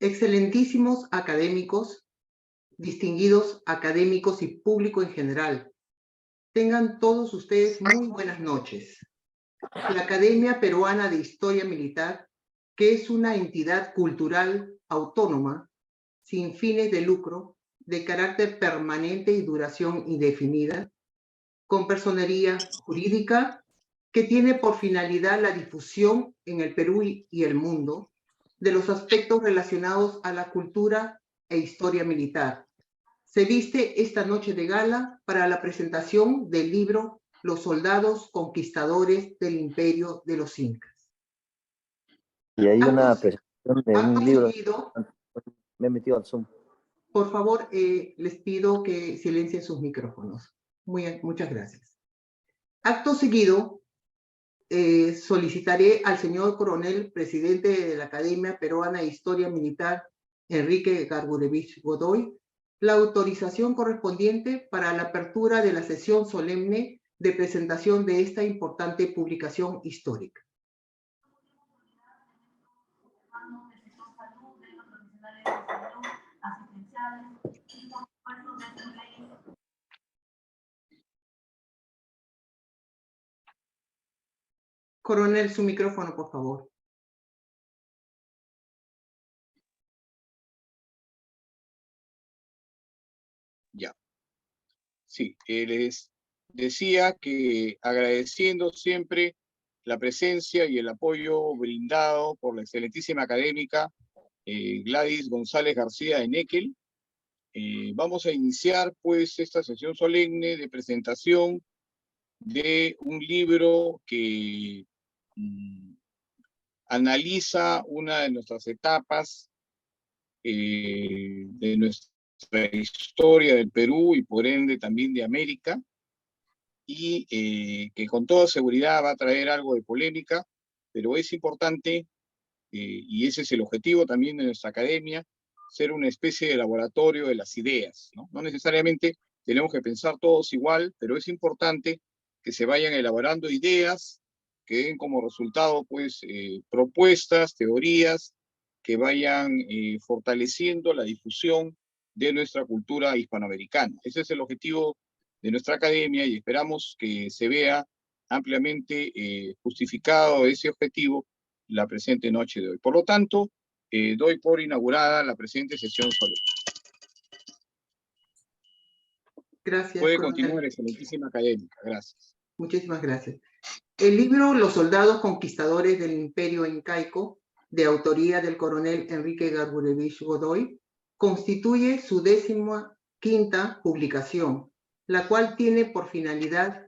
Excelentísimos académicos, distinguidos académicos y público en general, tengan todos ustedes muy buenas noches. La Academia Peruana de Historia Militar, que es una entidad cultural autónoma, sin fines de lucro, de carácter permanente y duración indefinida, con personería jurídica, que tiene por finalidad la difusión en el Perú y el mundo de los aspectos relacionados a la cultura e historia militar. Se viste esta noche de gala para la presentación del libro Los soldados conquistadores del Imperio de los Incas. Y hay una presentación de un libro. Seguido, me he metido al Zoom. Por favor, les pido que silencien sus micrófonos. Muchas gracias. Acto seguido, solicitaré al señor coronel, presidente de la Academia Peruana de Historia Militar, Enrique Gargurevich Godoy, la autorización correspondiente para la apertura de la sesión solemne de presentación de esta importante publicación histórica. Coronel, su micrófono, por favor. Ya. Sí, les decía que agradeciendo siempre la presencia y el apoyo brindado por la excelentísima académica Gladys González García de Neckel, vamos a iniciar pues esta sesión solemne de presentación de un libro que analiza una de nuestras etapas de nuestra historia del Perú y por ende también de América, y que con toda seguridad va a traer algo de polémica, pero es importante, y ese es el objetivo también de nuestra academia, ser una especie de laboratorio de las ideas, ¿no? No necesariamente tenemos que pensar todos igual, pero es importante que se vayan elaborando ideas, que den como resultado, pues, propuestas, teorías, que vayan fortaleciendo la difusión de nuestra cultura hispanoamericana. Ese es el objetivo de nuestra academia y esperamos que se vea ampliamente justificado ese objetivo la presente noche de hoy. Por lo tanto, doy por inaugurada la presente sesión solemne. Gracias. Puede coronel. continuar, excelentísima académica. Gracias. Muchísimas gracias. El libro Los soldados conquistadores del Imperio Incaico, de autoría del coronel Enrique Gargurevich Godoy, constituye su 15ª publicación, la cual tiene por finalidad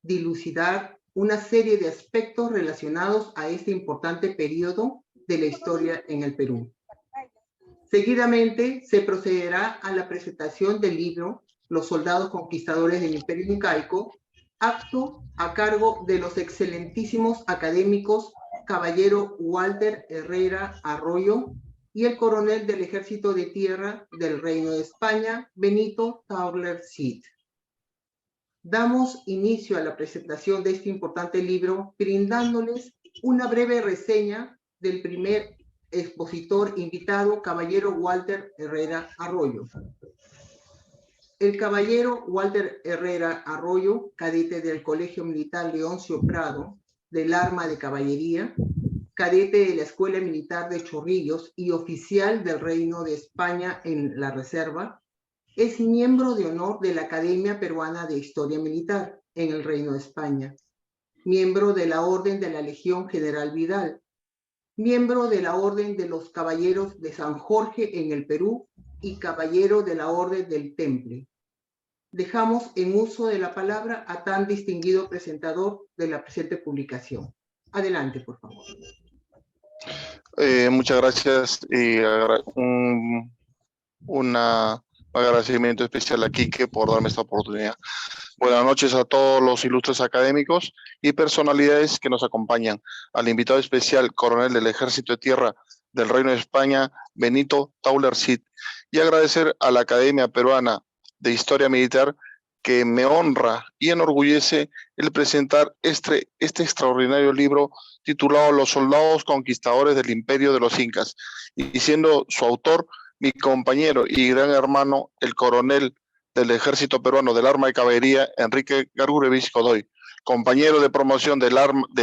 dilucidar una serie de aspectos relacionados a este importante periodo de la historia en el Perú. Seguidamente se procederá a la presentación del libro Los soldados conquistadores del Imperio Incaico, acto a cargo de los excelentísimos académicos caballero Walter Herrera Arroyo y el coronel del Ejército de Tierra del Reino de España, Benito Tauler Cid. Damos inicio a la presentación de este importante libro brindándoles una breve reseña del primer expositor invitado, caballero Walter Herrera Arroyo. El caballero Walter Herrera Arroyo, cadete del Colegio Militar Leoncio Prado, del Arma de Caballería, cadete de la Escuela Militar de Chorrillos y oficial del Reino de España en la Reserva, es miembro de honor de la Academia Peruana de Historia Militar en el Reino de España, miembro de la Orden de la Legión General Vidal, miembro de la Orden de los Caballeros de San Jorge en el Perú y caballero de la Orden del Temple. Dejamos en uso de la palabra a tan distinguido presentador de la presente publicación. Adelante, por favor. Muchas gracias. Un agradecimiento especial a Quique por darme esta oportunidad. Buenas noches a todos los ilustres académicos y personalidades que nos acompañan. Al invitado especial, coronel del Ejército de Tierra del Reino de España, Benito Tauler Cid, y agradecer a la Academia Peruana de Historia Militar que me honra y enorgullece el presentar este extraordinario libro titulado Los soldados conquistadores del Imperio de los Incas, y siendo su autor mi compañero y gran hermano, el coronel del Ejército Peruano del Arma de Caballería, Enrique Gargurevich Godoy, compañero de promoción del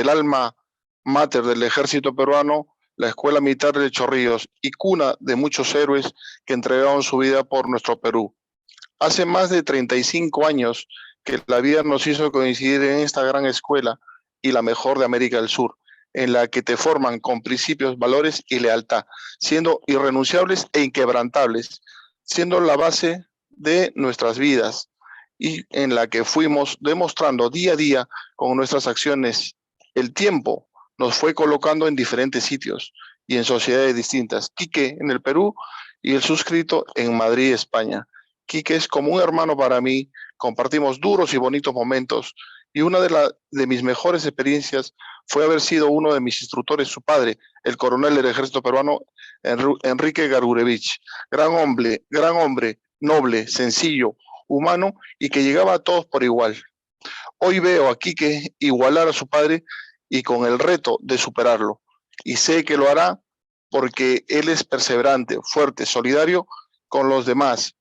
alma mater del Ejército Peruano, la Escuela Militar de Chorrillos, y cuna de muchos héroes que entregaron su vida por nuestro Perú. Hace más de 35 años que la vida nos hizo coincidir en esta gran escuela y la mejor de América del Sur, en la que te forman con principios, valores y lealtad, siendo irrenunciables e inquebrantables, siendo la base de nuestras vidas, y en la que fuimos demostrando día a día con nuestras acciones. El tiempo nos fue colocando en diferentes sitios y en sociedades distintas. Quique en el Perú y el suscrito en Madrid, España. Quique es como un hermano para mí, compartimos duros y bonitos momentos, y una de mis mejores experiencias fue haber sido uno de mis instructores, su padre, el coronel del Ejército Peruano, Enrique Gargurevich. Gran hombre, noble, sencillo, humano, y que llegaba a todos por igual. Hoy veo a Quique igualar a su padre y con el reto de superarlo. Y sé que lo hará porque él es perseverante, fuerte, solidario con los demás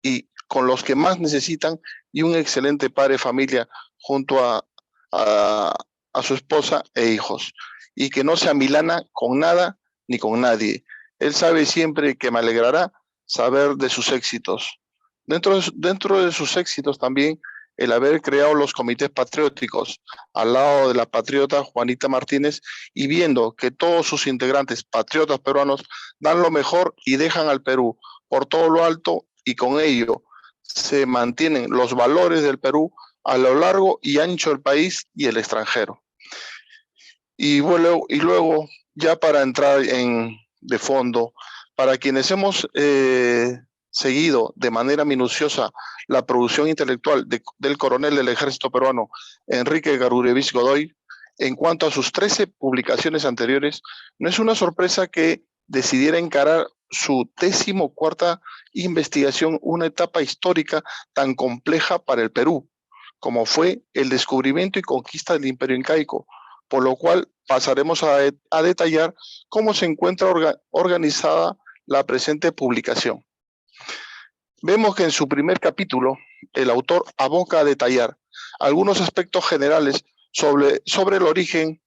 y con los que más necesitan, y un excelente padre de familia junto a su esposa e hijos, y que no se amilana con nada ni con nadie. Él sabe siempre que me alegrará saber de sus éxitos. Dentro de sus éxitos también el haber creado los comités patrióticos al lado de la patriota Juanita Martínez, y viendo que todos sus integrantes patriotas peruanos dan lo mejor y dejan al Perú por todo lo alto, y con ello se mantienen los valores del Perú a lo largo y ancho del país y el extranjero. Y luego, ya para entrar de fondo, para quienes hemos seguido de manera minuciosa la producción intelectual del coronel del Ejército Peruano, Enrique Gargurevich Godoy, en cuanto a sus 13 publicaciones anteriores, no es una sorpresa que decidiera encarar su 14ª investigación, una etapa histórica tan compleja para el Perú, como fue el descubrimiento y conquista del Imperio Incaico, por lo cual pasaremos a detallar cómo se encuentra organizada la presente publicación. Vemos que en su primer capítulo, el autor aboca a detallar algunos aspectos generales sobre el origen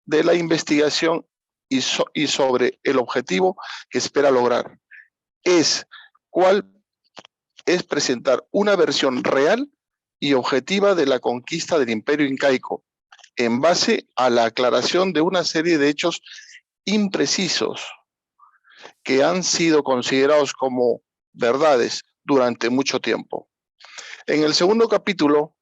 de la investigación y sobre el objetivo que espera lograr. ¿Cuál es presentar una versión real y objetiva de la conquista del Imperio Incaico, en base a la aclaración de una serie de hechos imprecisos que han sido considerados como verdades durante mucho tiempo. En el segundo capítulo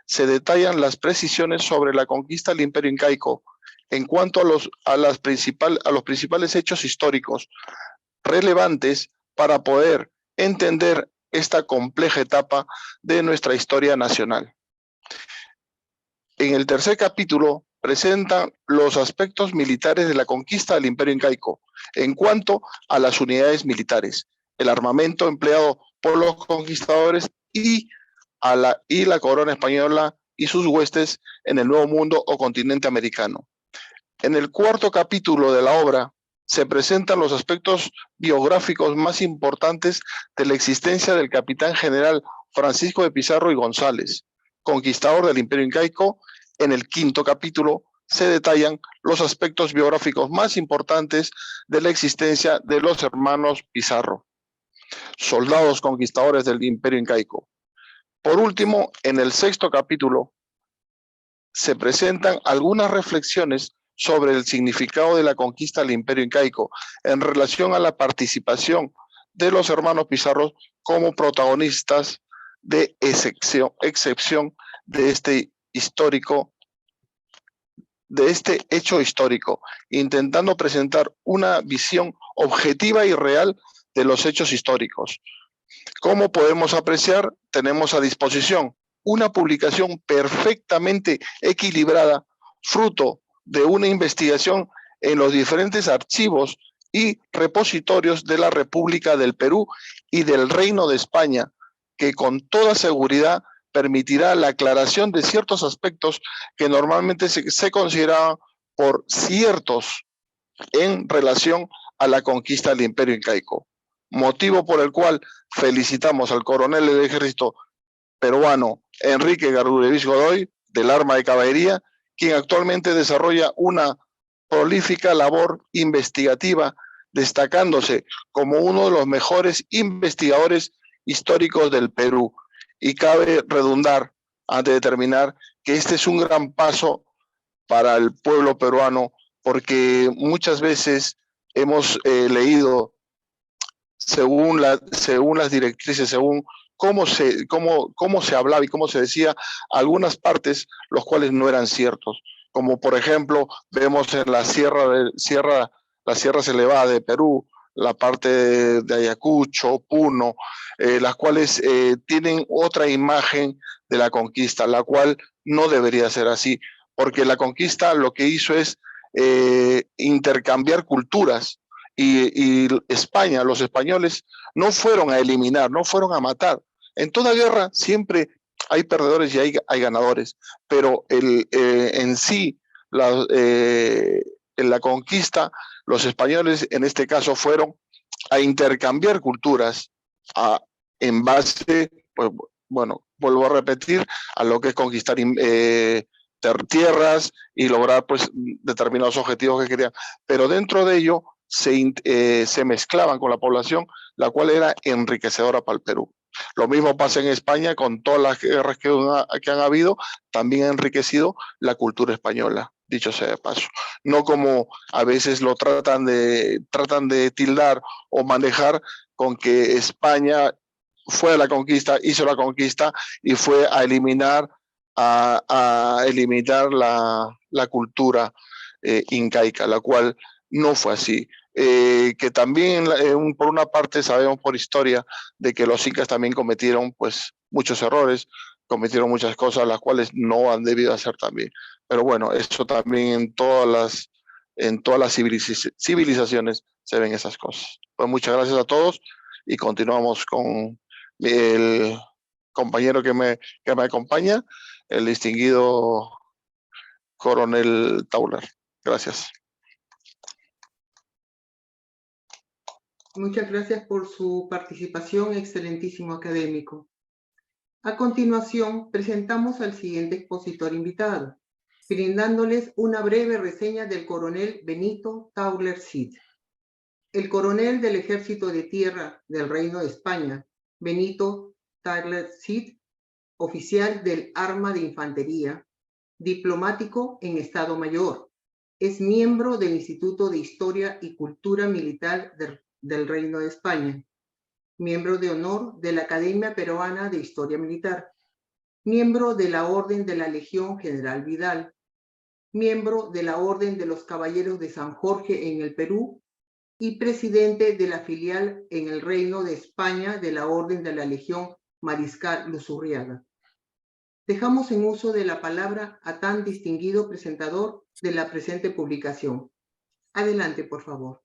se detallan las precisiones sobre la conquista del Imperio Incaico en cuanto a los principales hechos históricos relevantes para poder entender esta compleja etapa de nuestra historia nacional. En el tercer capítulo presentan los aspectos militares de la conquista del Imperio Incaico en cuanto a las unidades militares, el armamento empleado por los conquistadores y la corona española y sus huestes en el Nuevo Mundo o continente americano. En el cuarto capítulo de la obra se presentan los aspectos biográficos más importantes de la existencia del capitán general Francisco de Pizarro y González, conquistador del Imperio Incaico. En el quinto capítulo se detallan los aspectos biográficos más importantes de la existencia de los hermanos Pizarro, soldados conquistadores del Imperio Incaico. Por último, en el sexto capítulo se presentan algunas reflexiones sobre el significado de la conquista del Imperio Incaico en relación a la participación de los hermanos Pizarro como protagonistas de excepción de este hecho histórico, intentando presentar una visión objetiva y real de los hechos históricos. Como podemos apreciar, tenemos a disposición una publicación perfectamente equilibrada, fruto de una investigación en los diferentes archivos y repositorios de la República del Perú y del Reino de España, que con toda seguridad permitirá la aclaración de ciertos aspectos que normalmente se consideraban por ciertos en relación a la conquista del Imperio Incaico. Motivo por el cual felicitamos al coronel del ejército peruano Enrique Gargurevich Godoy, del Arma de Caballería, quien actualmente desarrolla una prolífica labor investigativa, destacándose como uno de los mejores investigadores históricos del Perú. Y cabe redundar, antes de terminar, que este es un gran paso para el pueblo peruano, porque muchas veces hemos leído según las directrices, según cómo se hablaba y cómo se decía algunas partes, los cuales no eran ciertos. Como por ejemplo, vemos en las sierras elevadas de Perú, la parte de Ayacucho, Puno, las cuales tienen otra imagen de la conquista, la cual no debería ser así, porque la conquista lo que hizo es intercambiar culturas, y España, los españoles, no fueron a eliminar, no fueron a matar. En toda guerra siempre hay perdedores y hay ganadores, pero en sí, en la conquista, los españoles en este caso fueron a intercambiar culturas en base, pues, bueno, vuelvo a repetir, a lo que es conquistar tierras y lograr pues determinados objetivos que querían. Pero dentro de ello se mezclaban con la población, la cual era enriquecedora para el Perú. Lo mismo pasa en España con todas las guerras que han habido, también ha enriquecido la cultura española, dicho sea de paso. No como a veces lo tratan de tildar o manejar con que España fue a la conquista, hizo la conquista y fue a eliminar la cultura incaica, la cual no fue así. Que también por una parte sabemos por historia de que los incas también cometieron pues muchos errores, cometieron muchas cosas las cuales no han debido hacer también. Pero bueno, eso también en todas las civilizaciones se ven esas cosas. Pues muchas gracias a todos y continuamos con el compañero que me acompaña, el distinguido coronel Tauler. Gracias. Muchas gracias por su participación, excelentísimo académico. A continuación, presentamos al siguiente expositor invitado, brindándoles una breve reseña del coronel Benito Tauler Cid. El coronel del Ejército de Tierra del Reino de España, Benito Tauler Cid, oficial del Arma de Infantería, diplomático en Estado Mayor, es miembro del Instituto de Historia y Cultura Militar del Reino de España, miembro de honor de la Academia Peruana de Historia Militar, miembro de la Orden de la Legión General Vidal, miembro de la Orden de los Caballeros de San Jorge en el Perú y presidente de la filial en el Reino de España de la Orden de la Legión Mariscal Luzurriaga. Dejamos en uso de la palabra a tan distinguido presentador de la presente publicación. Adelante, por favor.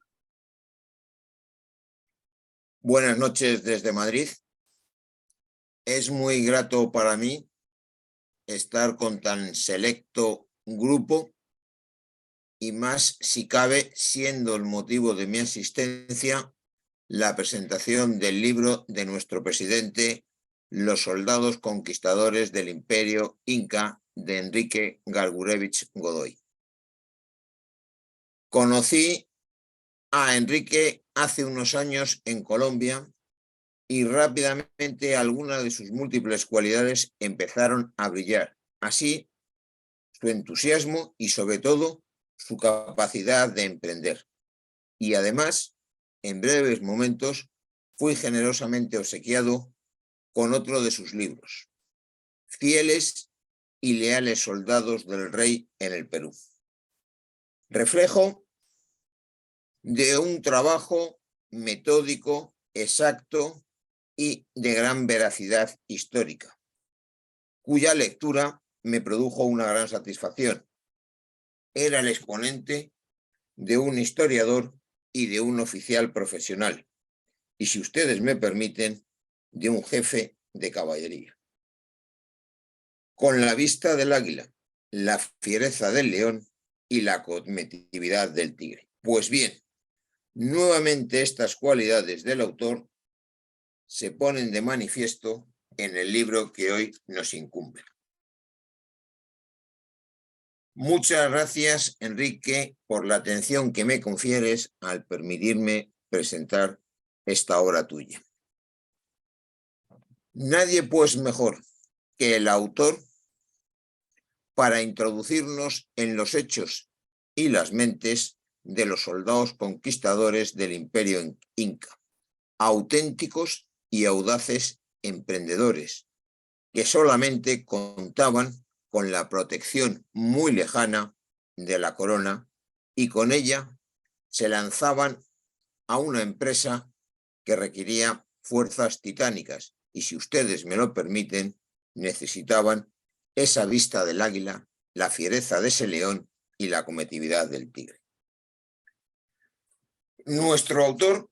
Buenas noches desde Madrid. Es muy grato para mí estar con tan selecto grupo y más si cabe, siendo el motivo de mi asistencia la presentación del libro de nuestro presidente, Los soldados conquistadores del Imperio Inca, de Enrique Gargurevich Godoy. Conocí a Enrique hace unos años en Colombia y rápidamente algunas de sus múltiples cualidades empezaron a brillar. Así, su entusiasmo y sobre todo su capacidad de emprender. Y además, en breves momentos, fui generosamente obsequiado con otro de sus libros, Fieles y leales soldados del rey en el Perú. Reflejo de un trabajo metódico, exacto y de gran veracidad histórica, cuya lectura me produjo una gran satisfacción. Era el exponente de un historiador y de un oficial profesional, y si ustedes me permiten, de un jefe de caballería. Con la vista del águila, la fiereza del león y la cometividad del tigre. Pues bien, nuevamente estas cualidades del autor se ponen de manifiesto en el libro que hoy nos incumbe. Muchas gracias, Enrique, por la atención que me confieres al permitirme presentar esta obra tuya. Nadie, pues, mejor que el autor para introducirnos en los hechos y las mentes de los soldados conquistadores del Imperio Inca, auténticos y audaces emprendedores que solamente contaban con la protección muy lejana de la corona y con ella se lanzaban a una empresa que requería fuerzas titánicas y, si ustedes me lo permiten, necesitaban esa vista del águila, la fiereza de ese león y la cometividad del tigre. Nuestro autor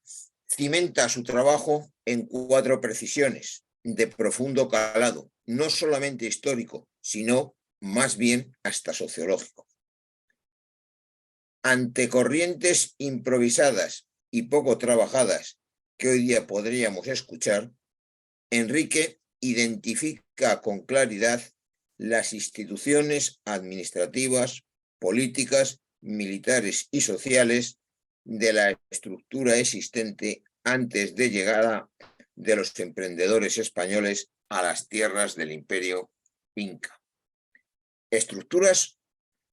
cimenta su trabajo en 4 precisiones de profundo calado, no solamente histórico, sino más bien hasta sociológico. Ante corrientes improvisadas y poco trabajadas que hoy día podríamos escuchar, Enrique identifica con claridad las instituciones administrativas, políticas, militares y sociales de la estructura existente antes de llegada de los emprendedores españoles a las tierras del Imperio Inca. Estructuras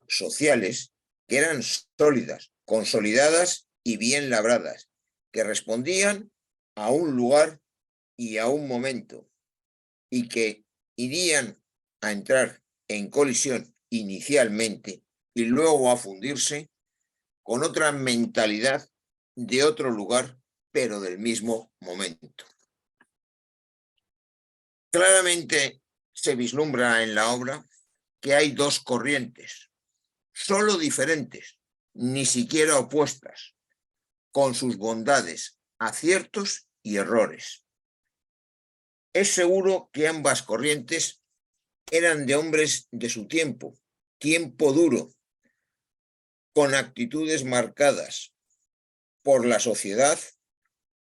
sociales que eran sólidas, consolidadas y bien labradas, que respondían a un lugar y a un momento, y que irían a entrar en colisión inicialmente y luego a fundirse con otra mentalidad de otro lugar, pero del mismo momento. Claramente se vislumbra en la obra que hay 2 corrientes, solo diferentes, ni siquiera opuestas, con sus bondades, aciertos y errores. Es seguro que ambas corrientes eran de hombres de su tiempo, tiempo duro, con actitudes marcadas por la sociedad,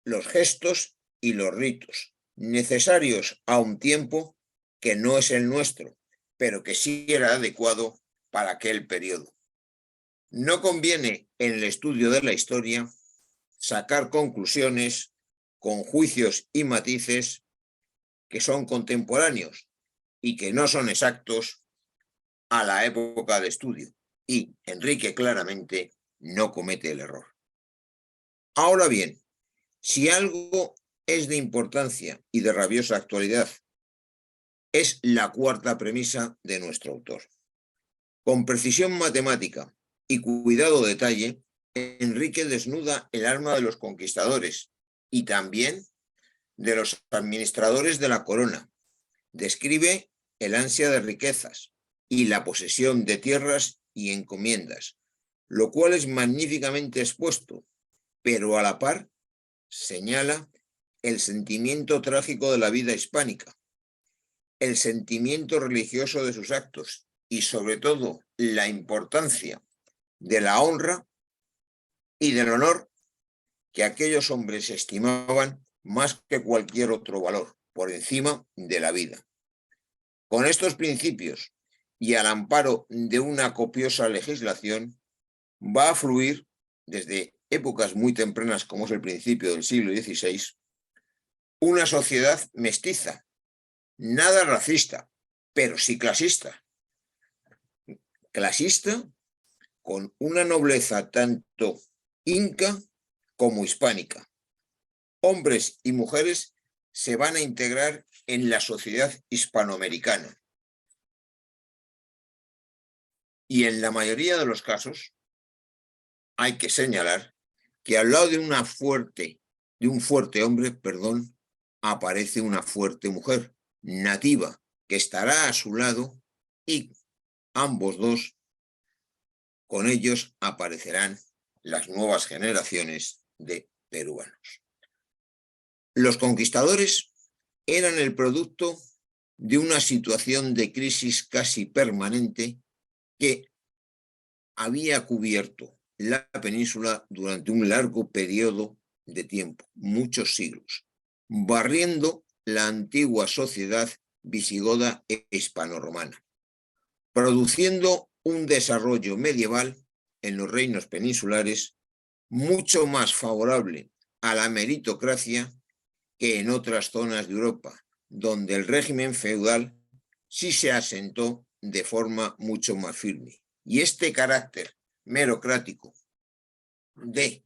los gestos y los ritos, necesarios a un tiempo que no es el nuestro, pero que sí era adecuado para aquel periodo. No conviene en el estudio de la historia sacar conclusiones con juicios y matices que son contemporáneos y que no son exactos a la época de estudio. Y Enrique claramente no comete el error. Ahora bien, si algo es de importancia y de rabiosa actualidad, es la 4ª premisa de nuestro autor. Con precisión matemática y cuidado detalle, Enrique desnuda el alma de los conquistadores y también de los administradores de la corona. Describe el ansia de riquezas y la posesión de tierras y encomiendas, lo cual es magníficamente expuesto, pero a la par señala el sentimiento trágico de la vida hispánica, el sentimiento religioso de sus actos y, sobre todo, la importancia de la honra y del honor que aquellos hombres estimaban más que cualquier otro valor, por encima de la vida. Con estos principios y al amparo de una copiosa legislación, va a fluir desde épocas muy tempranas, como es el principio del siglo XVI, una sociedad mestiza, nada racista, pero sí clasista. Clasista con una nobleza tanto inca como hispánica. Hombres y mujeres se van a integrar en la sociedad hispanoamericana. Y en la mayoría de los casos hay que señalar que al lado de un fuerte hombre, aparece una fuerte mujer nativa que estará a su lado y ambos dos, con ellos aparecerán las nuevas generaciones de peruanos. Los conquistadores eran el producto de una situación de crisis casi permanente que había cubierto la península durante un largo periodo de tiempo, muchos siglos, barriendo la antigua sociedad visigoda e hispanorromana, produciendo un desarrollo medieval en los reinos peninsulares mucho más favorable a la meritocracia que en otras zonas de Europa, donde el régimen feudal sí se asentó de forma mucho más firme. Y este carácter merocrático de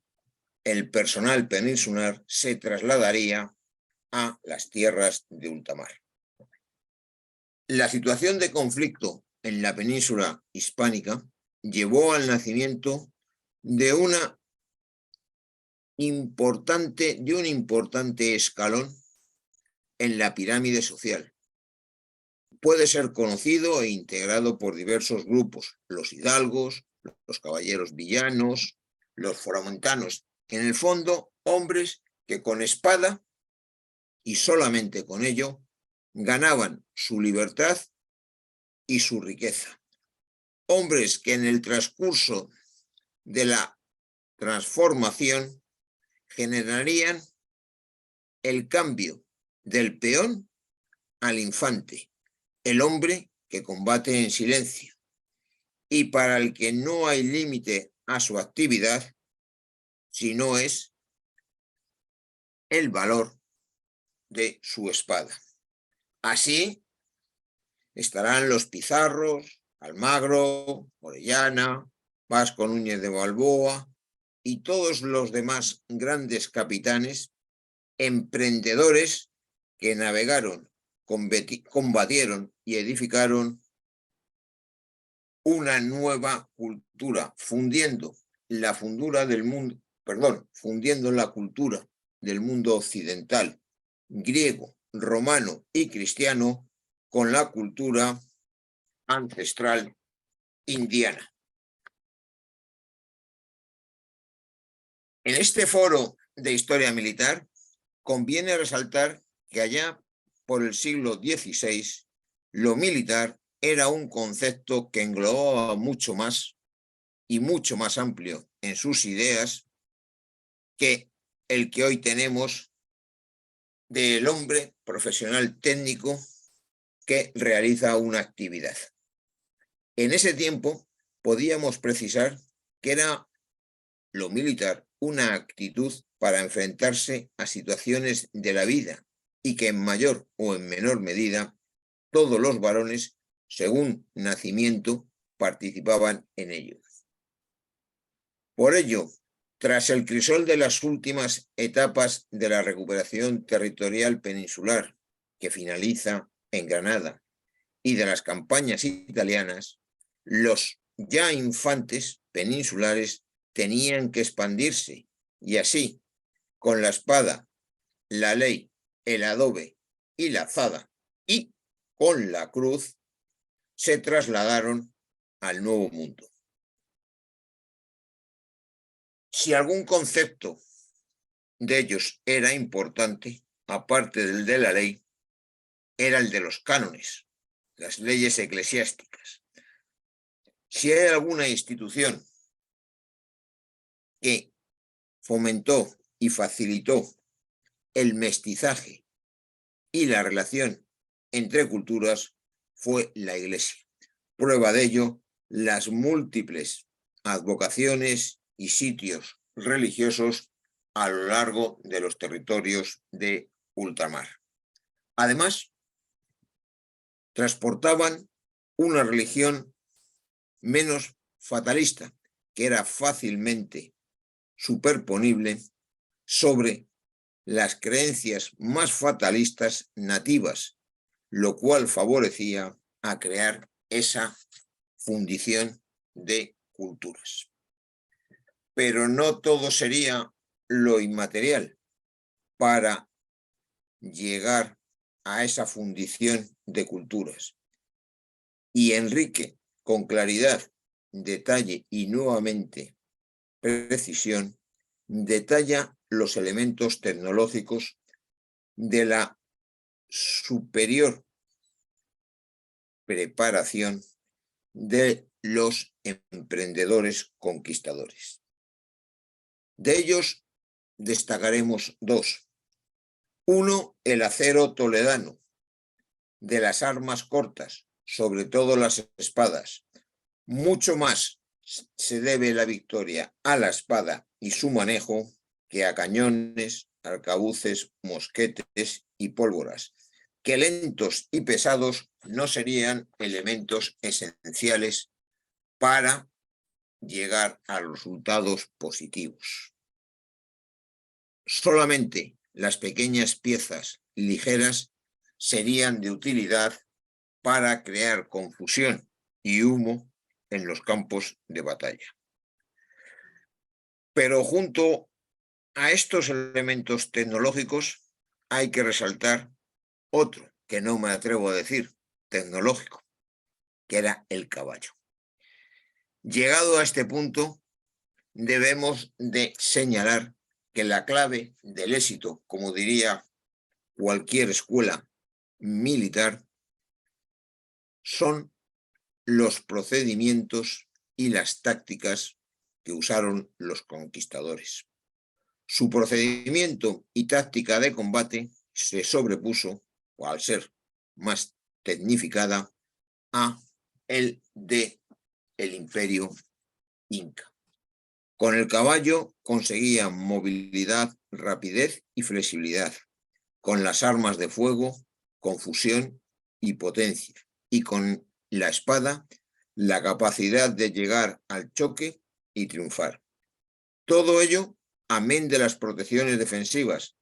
el personal peninsular se trasladaría a las tierras de ultramar. La situación de conflicto en la península hispánica llevó al nacimiento de un importante escalón en la pirámide social. Puede ser conocido e integrado por diversos grupos: los hidalgos, los caballeros villanos, los foramontanos. En el fondo, hombres que con espada y solamente con ello ganaban su libertad y su riqueza. Hombres que en el transcurso de la transformación generarían el cambio del peón al infante, el hombre que combate en silencio y para el que no hay límite a su actividad, sino es el valor de su espada. Así estarán los Pizarros, Almagro, Orellana, Vasco Núñez de Balboa y todos los demás grandes capitanes, emprendedores que navegaron, combatieron y edificaron una nueva cultura, fundiendo la cultura del mundo occidental, griego, romano y cristiano, con la cultura ancestral indiana. En este foro de historia militar conviene resaltar que allá por el siglo XVI lo militar era un concepto que englobaba mucho más y mucho más amplio en sus ideas que el que hoy tenemos del hombre profesional técnico que realiza una actividad. En ese tiempo podíamos precisar que era lo militar una actitud para enfrentarse a situaciones de la vida y que en mayor o en menor medida todos los varones, según nacimiento, participaban en ello. Por ello, tras el crisol de las últimas etapas de la recuperación territorial peninsular, que finaliza en Granada, y de las campañas italianas, los ya infantes peninsulares tenían que expandirse y así, con la espada, la ley, el adobe y la azada y con la cruz, se trasladaron al Nuevo Mundo. Si algún concepto de ellos era importante, aparte del de la ley, era el de los cánones, las leyes eclesiásticas. Si hay alguna institución que fomentó y facilitó el mestizaje y la relación entre culturas, fue la Iglesia. Prueba de ello, las múltiples advocaciones y sitios religiosos a lo largo de los territorios de ultramar. Además, transportaban una religión menos fatalista, que era fácilmente superponible sobre las creencias más fatalistas nativas, lo cual favorecía a crear esa fundición de culturas. Pero no todo sería lo inmaterial para llegar a esa fundición de culturas. Y Enrique, con claridad, detalle y nuevamente precisión, detalla los elementos tecnológicos de la superior preparación de los emprendedores conquistadores. De ellos destacaremos dos. Uno, el acero toledano, de las armas cortas, sobre todo las espadas. Mucho más se debe la victoria a la espada y su manejo que a cañones, arcabuces, mosquetes y pólvoras, que lentos y pesados no serían elementos esenciales para llegar a resultados positivos. Solamente las pequeñas piezas ligeras serían de utilidad para crear confusión y humo en los campos de batalla. Pero junto a estos elementos tecnológicos hay que resaltar otro que no me atrevo a decir tecnológico, que era el caballo. Llegado a este punto, debemos de señalar que la clave del éxito, como diría cualquier escuela militar, son los procedimientos y las tácticas que usaron los conquistadores. Su procedimiento y táctica de combate se sobrepuso, o al ser más tecnificada, a el de el Imperio Inca. Con el caballo conseguían movilidad, rapidez y flexibilidad. Con las armas de fuego, confusión y potencia. Y con la espada, la capacidad de llegar al choque y triunfar. Todo ello, amén de las protecciones defensivas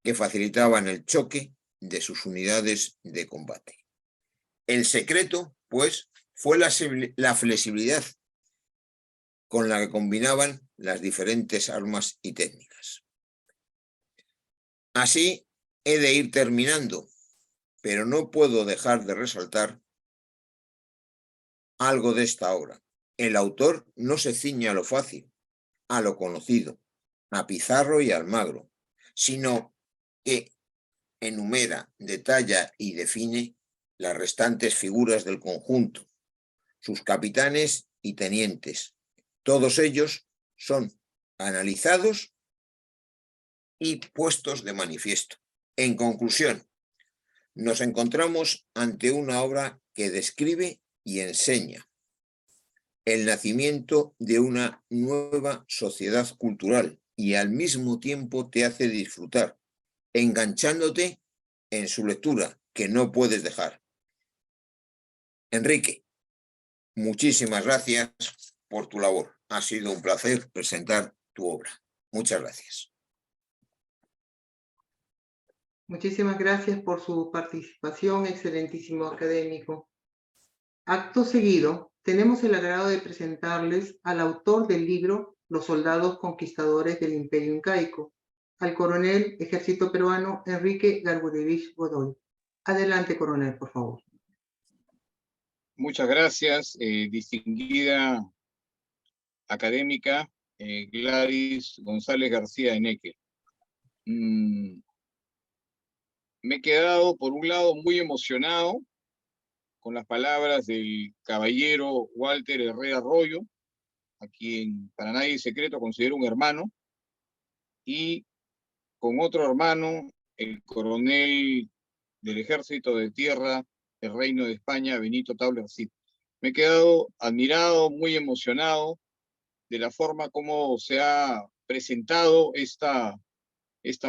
que facilitaban el choque de sus unidades de combate. El secreto, pues, fue la flexibilidad con la que combinaban las diferentes armas y técnicas. Así he de ir terminando, pero no puedo dejar de resaltar algo de esta obra. El autor no se ciñe a lo fácil, a lo conocido, a Pizarro y Almagro, sino que enumera, detalla y define las restantes figuras del conjunto, sus capitanes y tenientes. Todos ellos son analizados y puestos de manifiesto. En conclusión, nos encontramos ante una obra que describe y enseña el nacimiento de una nueva sociedad cultural y al mismo tiempo te hace disfrutar, enganchándote en su lectura, que no puedes dejar. Enrique, muchísimas gracias por tu labor. Ha sido un placer presentar tu obra. Muchas gracias. Muchísimas gracias por su participación, excelentísimo académico. Acto seguido, tenemos el agrado de presentarles al autor del libro Los soldados conquistadores del Imperio Incaico, al coronel Ejército Peruano Enrique Gargurevich Godoy. Adelante, coronel, por favor. Muchas gracias, distinguida académica Gladys González García Eneque. Me he quedado, por un lado, muy emocionado con las palabras del caballero Walter Herrera Arroyo, a quien para nadie es secreto considero un hermano, y con otro hermano, el coronel del Ejército de Tierra del Reino de España, Benito Tauler Cid. Me he quedado admirado, muy emocionado de la forma como se ha presentado esta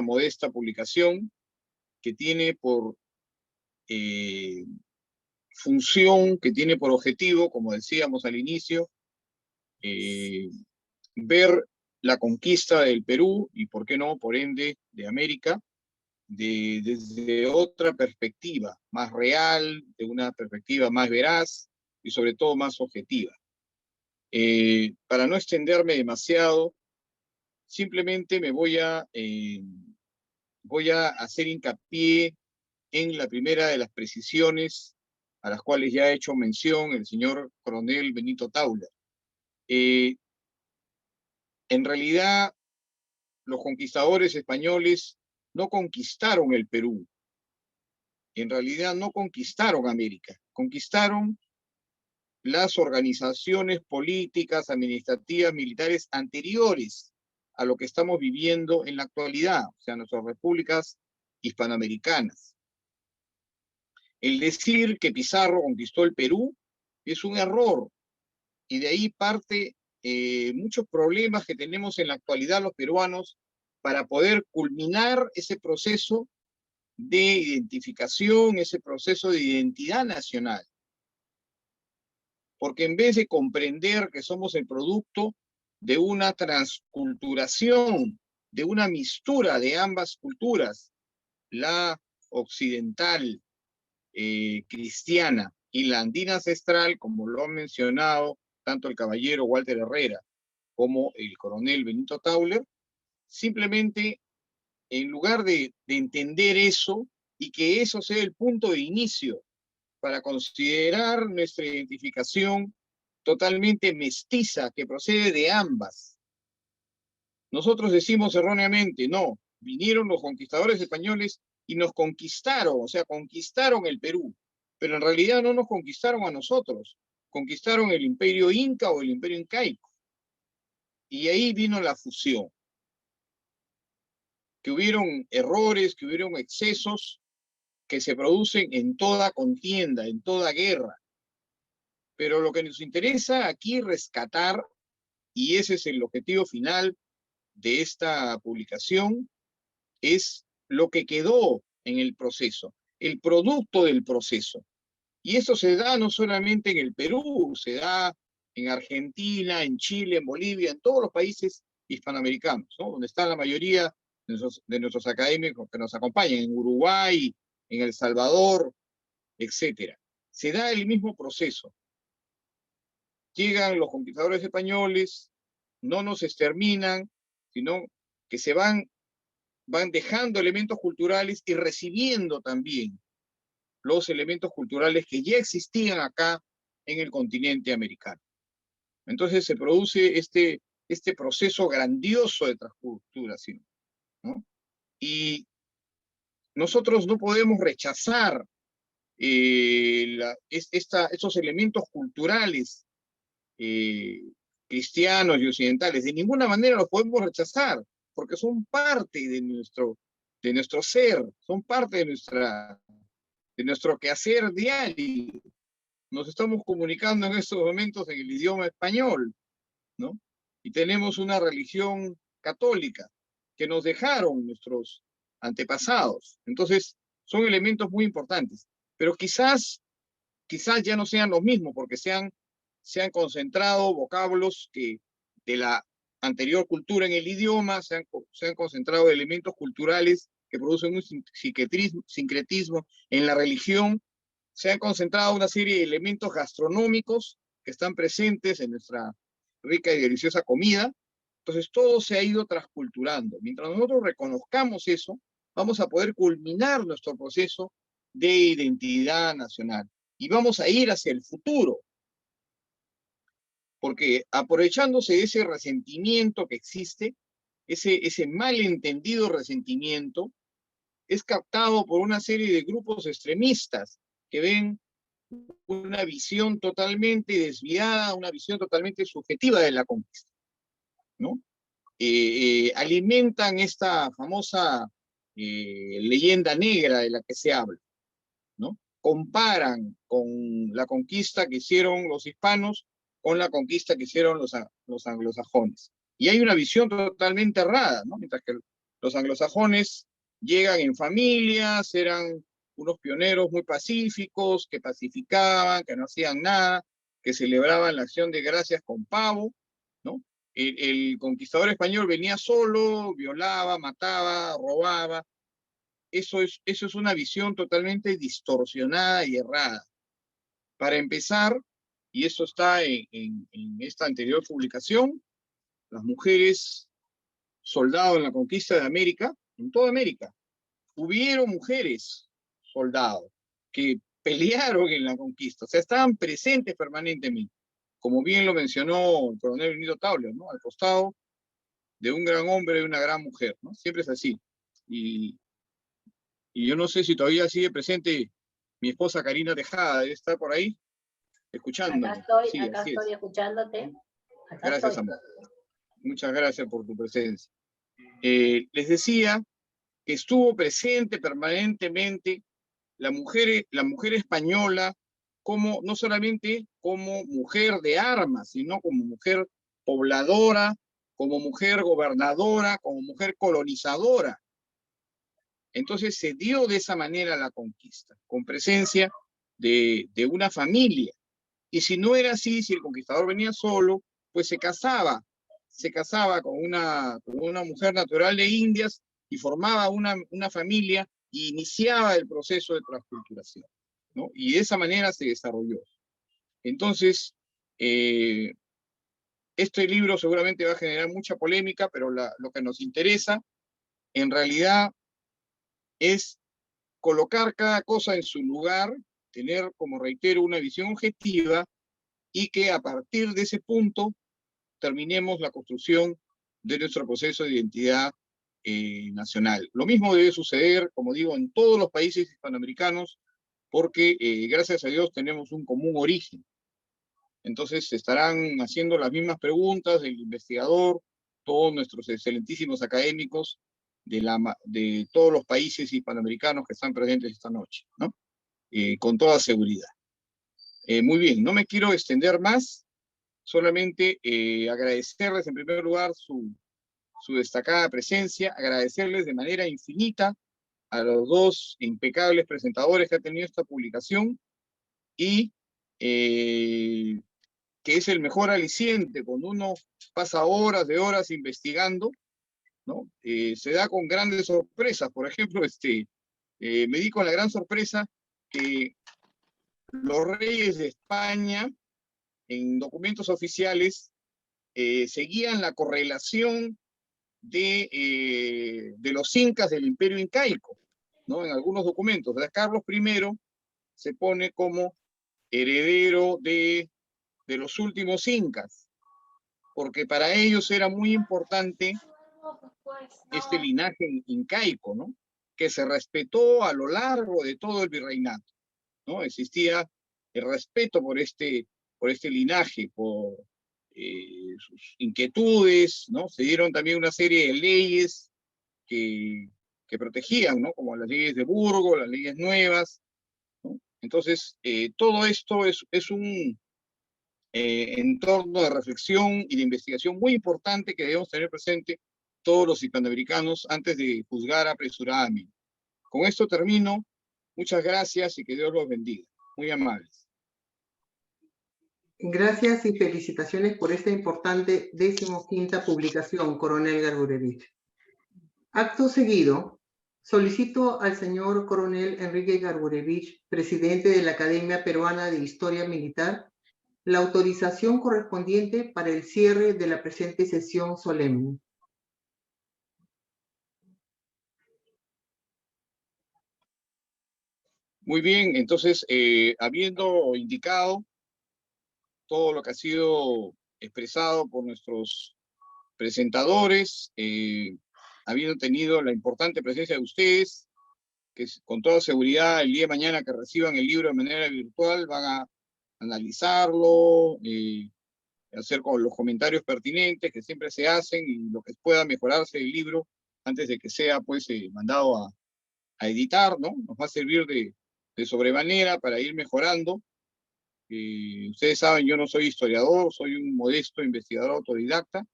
modesta publicación, que tiene por función, que tiene por objetivo, como decíamos al inicio, ver la conquista del Perú y, por qué no, por ende, de América, desde otra perspectiva, más real, de una perspectiva más veraz y sobre todo más objetiva. Para no extenderme demasiado, simplemente me voy a hacer hincapié en la primera de las precisiones a las cuales ya ha hecho mención el señor coronel Benito Tauler. En realidad, los conquistadores españoles no conquistaron el Perú, en realidad no conquistaron América, conquistaron las organizaciones políticas, administrativas, militares anteriores a lo que estamos viviendo en la actualidad, o sea, nuestras repúblicas hispanoamericanas. El decir que Pizarro conquistó el Perú es un error, y de ahí parte muchos problemas que tenemos en la actualidad los peruanos para poder culminar ese proceso de identificación, ese proceso de identidad nacional. Porque en vez de comprender que somos el producto de una transculturación, de una mistura de ambas culturas, la occidental cristiana y la andina ancestral, como lo han mencionado tanto el caballero Walter Herrera como el coronel Benito Tauler, simplemente en lugar de entender eso y que eso sea el punto de inicio para considerar nuestra identificación totalmente mestiza que procede de ambas. Nosotros decimos erróneamente, no, vinieron los conquistadores españoles y nos conquistaron, o sea, conquistaron el Perú, pero en realidad no nos conquistaron a nosotros, conquistaron el imperio inca o el imperio incaico. Y ahí vino la fusión. Que hubieron errores, que hubieron excesos que se producen en toda contienda, en toda guerra. Pero lo que nos interesa aquí rescatar, y ese es el objetivo final de esta publicación, es lo que quedó en el proceso, el producto del proceso. Y eso se da no solamente en el Perú, se da en Argentina, en Chile, en Bolivia, en todos los países hispanoamericanos, ¿no? Donde están la mayoría de nuestros académicos que nos acompañan, en Uruguay, en El Salvador, etc. Se da el mismo proceso. Llegan los conquistadores españoles, no nos exterminan, sino que se van dejando elementos culturales y recibiendo también los elementos culturales que ya existían acá en el continente americano. Entonces se produce este proceso grandioso de transculturación, ¿no? Y nosotros no podemos rechazar estos elementos culturales cristianos y occidentales. De ninguna manera los podemos rechazar, porque son parte de nuestro ser, son parte de nuestro quehacer diario. Nos estamos comunicando en estos momentos en el idioma español, ¿no? Y tenemos una religión católica que nos dejaron nuestros antepasados. Entonces, son elementos muy importantes. Pero quizás ya no sean los mismos, porque se han concentrado vocablos que de la anterior cultura en el idioma, se han concentrado elementos culturales que producen un sincretismo en la religión, se han concentrado una serie de elementos gastronómicos que están presentes en nuestra rica y deliciosa comida. Entonces todo se ha ido transculturando. Mientras nosotros reconozcamos eso, vamos a poder culminar nuestro proceso de identidad nacional y vamos a ir hacia el futuro. Porque aprovechándose de ese resentimiento que existe, ese malentendido resentimiento, es captado por una serie de grupos extremistas que ven una visión totalmente desviada, una visión totalmente subjetiva de la conquista, ¿no? Alimentan esta famosa leyenda negra de la que se habla, ¿no? Comparan con la conquista que hicieron los hispanos con la conquista que hicieron los anglosajones. Y hay una visión totalmente errada, ¿no? Mientras que los anglosajones llegan en familias, eran unos pioneros muy pacíficos, que pacificaban, que no hacían nada, que celebraban la acción de gracias con pavo, ¿no? El conquistador español venía solo, violaba, mataba, robaba. Eso es una visión totalmente distorsionada y errada. Para empezar, y eso está en esta anterior publicación, las mujeres soldados en la conquista de América, en toda América, hubieron mujeres soldados que pelearon en la conquista, o sea, estaban presentes permanentemente, como bien lo mencionó el coronel Benito Tauler, ¿no? Al costado de un gran hombre y una gran mujer, ¿no? Siempre es así. Y Y yo no sé si todavía sigue presente mi esposa Karina Tejada, debe estar por ahí, escuchando. Acá estoy, Sí, acá estoy escuchándote. Acá gracias, estoy. amor. Muchas gracias por tu presencia. Les decía que estuvo presente permanentemente la mujer española como, no solamente como mujer de armas, sino como mujer pobladora, como mujer gobernadora, como mujer colonizadora. Entonces se dio de esa manera la conquista, con presencia de una familia. Y si no era así, si el conquistador venía solo, pues se casaba con una mujer natural de Indias y formaba una familia y iniciaba el proceso de transculturación, ¿no? Y de esa manera se desarrolló. Entonces, este libro seguramente va a generar mucha polémica, pero lo que nos interesa en realidad es colocar cada cosa en su lugar, tener, como reitero, una visión objetiva y que a partir de ese punto terminemos la construcción de nuestro proceso de identidad nacional. Lo mismo debe suceder, como digo, en todos los países hispanoamericanos, porque gracias a Dios tenemos un común origen. Entonces se estarán haciendo las mismas preguntas del investigador, todos nuestros excelentísimos académicos de todos los países hispanoamericanos que están presentes esta noche, ¿no? Con toda seguridad. Muy bien, no me quiero extender más, solamente agradecerles en primer lugar su destacada presencia, agradecerles de manera infinita a los dos impecables presentadores que ha tenido esta publicación y que es el mejor aliciente cuando uno pasa horas de horas investigando, ¿no? Se da con grandes sorpresas. Por ejemplo, me di con la gran sorpresa que los reyes de España, en documentos oficiales, seguían la correlación de los incas del Imperio Incaico, ¿no? En algunos documentos. ¿Verdad? Carlos I se pone como heredero de los últimos incas, porque para ellos era muy importante este linaje incaico, ¿no? Que se respetó a lo largo de todo el virreinato, ¿no? Existía el respeto por este linaje, por sus inquietudes, ¿no? Se dieron también una serie de leyes que protegían, ¿no? Como las leyes de Burgos, las leyes nuevas, ¿no? Entonces, todo esto es un entorno de reflexión y de investigación muy importante que debemos tener presente todos los hispanoamericanos antes de juzgar apresuradamente. Con esto termino. Muchas gracias y que Dios los bendiga. Muy amables. Gracias y felicitaciones por esta importante 15ª publicación, Coronel Gargurevich. Acto seguido, solicito al señor Coronel Enrique Gargurevich, presidente de la Academia Peruana de Historia Militar, la autorización correspondiente para el cierre de la presente sesión solemne. Muy bien, entonces, habiendo indicado todo lo que ha sido expresado por nuestros presentadores, habiendo tenido la importante presencia de ustedes, que con toda seguridad el día de mañana que reciban el libro de manera virtual van a analizarlo, hacer con los comentarios pertinentes que siempre se hacen y lo que pueda mejorarse del libro antes de que sea pues mandado a editar, ¿no? Nos va a servir de sobremanera para ir mejorando. Ustedes saben, yo no soy historiador, soy un modesto investigador autodidacta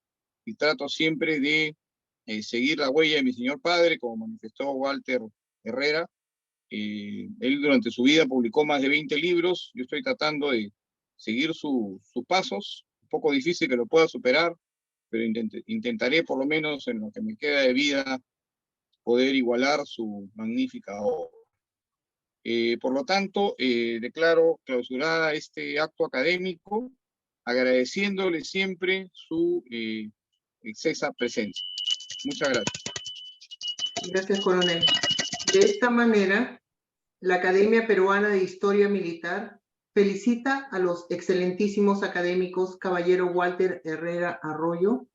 y trato siempre de seguir la huella de mi señor padre, como manifestó Walter Herrera. Él durante su vida publicó más de 20 libros, yo estoy tratando de seguir sus pasos, un poco difícil que lo pueda superar, pero intentaré por lo menos en lo que me queda de vida poder igualar su magnífica obra. Por lo tanto, declaro clausurada este acto académico, agradeciéndole siempre su excesa presencia. Muchas gracias. Gracias, coronel. De esta manera, la Academia Peruana de Historia Militar felicita a los excelentísimos académicos caballero Walter Herrera Arroyo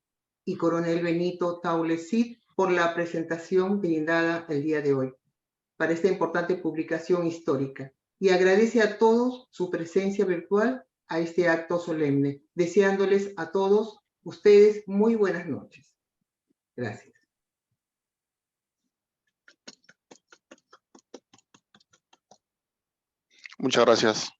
y coronel Benito Taules Cid por la presentación brindada el día de hoy. para esta importante publicación histórica y agradece a todos su presencia virtual a este acto solemne, deseándoles a todos ustedes muy buenas noches. Gracias. Muchas gracias.